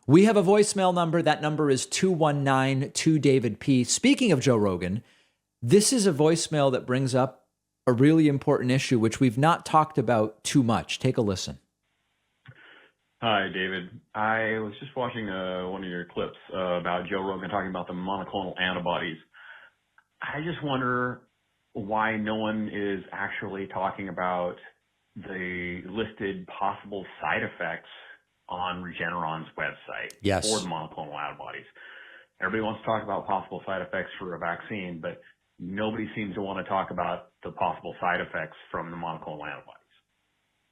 We have a voicemail number. That number is 219-2-DAVID-P. Speaking of Joe Rogan, this is a voicemail that brings up a really important issue, which we've not talked about too much. Take a listen. Hi, David. I was just watching one of your clips about Joe Rogan talking about the monoclonal antibodies. I just wonder why no one is actually talking about the listed possible side effects on Regeneron's website for the monoclonal antibodies. Everybody wants to talk about possible side effects for a vaccine, but nobody seems to want to talk about the possible side effects from the monoclonal antibodies.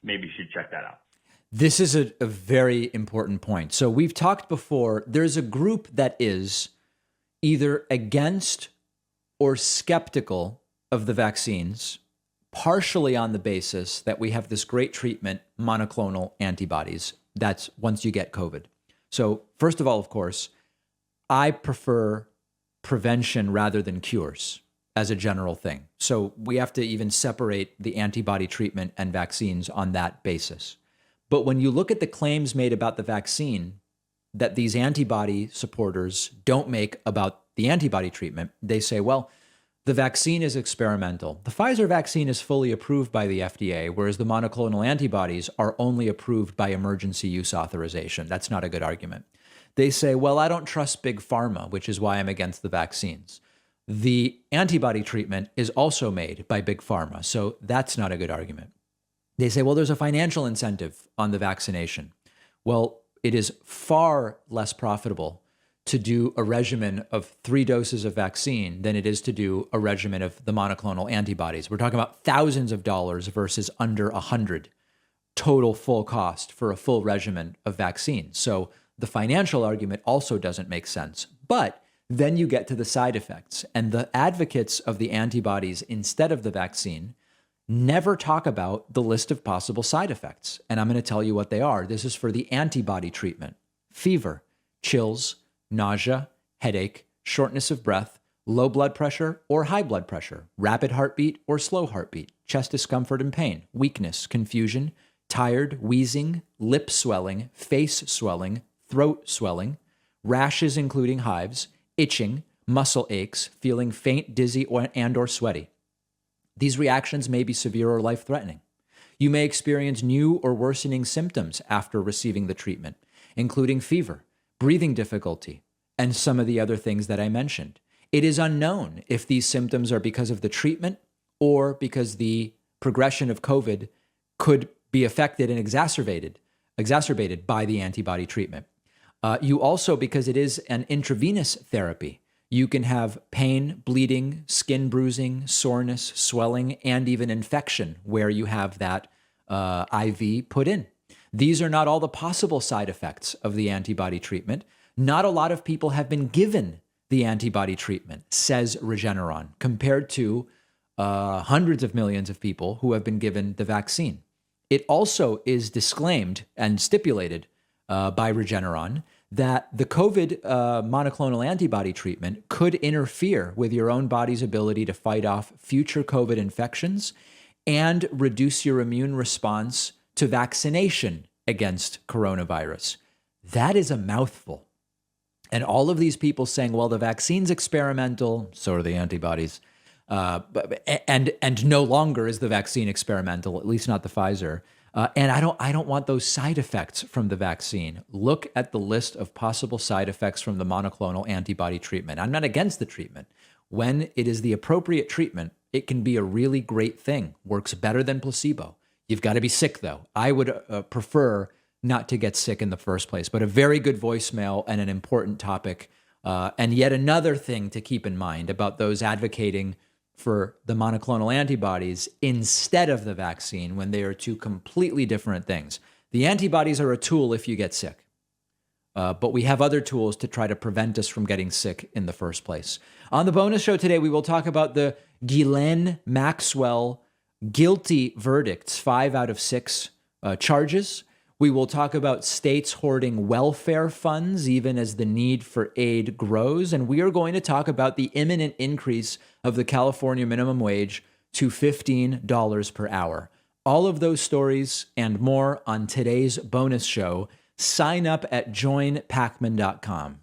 Maybe you should check that out. This is a very important point. So we've talked before, there's a group that is either against or skeptical of the vaccines, partially on the basis that we have this great treatment, monoclonal antibodies. That's once you get COVID. So first of all, of course, I prefer prevention rather than cures as a general thing. So we have to even separate the antibody treatment and vaccines on that basis. But when you look at the claims made about the vaccine that these antibody supporters don't make about the antibody treatment, they say, well, the vaccine is experimental. The Pfizer vaccine is fully approved by the FDA, whereas the monoclonal antibodies are only approved by emergency use authorization. That's not a good argument. They say, well, I don't trust big pharma, which is why I'm against the vaccines. The antibody treatment is also made by big pharma, so that's not a good argument. They say, well, there's a financial incentive on the vaccination. Well, it is far less profitable to do a regimen of 3 doses of vaccine than it is to do a regimen of the monoclonal antibodies. We're talking about thousands of dollars versus under 100 total full cost for a full regimen of vaccine. So the financial argument also doesn't make sense. But then you get to the side effects, and the advocates of the antibodies instead of the vaccine never talk about the list of possible side effects. And I'm going to tell you what they are. This is for the antibody treatment: fever, chills, nausea, headache, shortness of breath, low blood pressure or high blood pressure, rapid heartbeat or slow heartbeat, chest discomfort and pain, weakness, confusion, tired, wheezing, lip swelling, face swelling, throat swelling, rashes including hives, itching, muscle aches, feeling faint, dizzy, or sweaty. These reactions may be severe or life-threatening. You may experience new or worsening symptoms after receiving the treatment, including fever, breathing difficulty, and some of the other things that I mentioned. It is unknown if these symptoms are because of the treatment or because the progression of COVID could be affected and exacerbated by the antibody treatment. You also, because it is an intravenous therapy, you can have pain, bleeding, skin bruising, soreness, swelling, and even infection where you have that IV put in. These are not all the possible side effects of the antibody treatment. Not a lot of people have been given the antibody treatment, says Regeneron, compared to hundreds of millions of people who have been given the vaccine. It also is disclaimed and stipulated by Regeneron that the COVID monoclonal antibody treatment could interfere with your own body's ability to fight off future COVID infections and reduce your immune response to vaccination against coronavirus. That is a mouthful. And all of these people saying, well, the vaccine's experimental, so are the antibodies, and no longer is the vaccine experimental, at least not the Pfizer. And I don't want those side effects from the vaccine. Look at the list of possible side effects from the monoclonal antibody treatment. I'm not against the treatment. When it is the appropriate treatment, it can be a really great thing. Works better than placebo. You've got to be sick, though. I would prefer not to get sick in the first place, but a very good voicemail and an important topic. And yet another thing to keep in mind about those advocating for the monoclonal antibodies instead of the vaccine when they are two completely different things. The antibodies are a tool if you get sick, but we have other tools to try to prevent us from getting sick in the first place. On the bonus show today, we will talk about the Ghislaine Maxwell guilty verdicts, 5 out of 6 charges. We will talk about states hoarding welfare funds even as the need for aid grows. And we are going to talk about the imminent increase of the California minimum wage to $15 per hour. All of those stories and more on today's bonus show. sign up at joinpacman.com.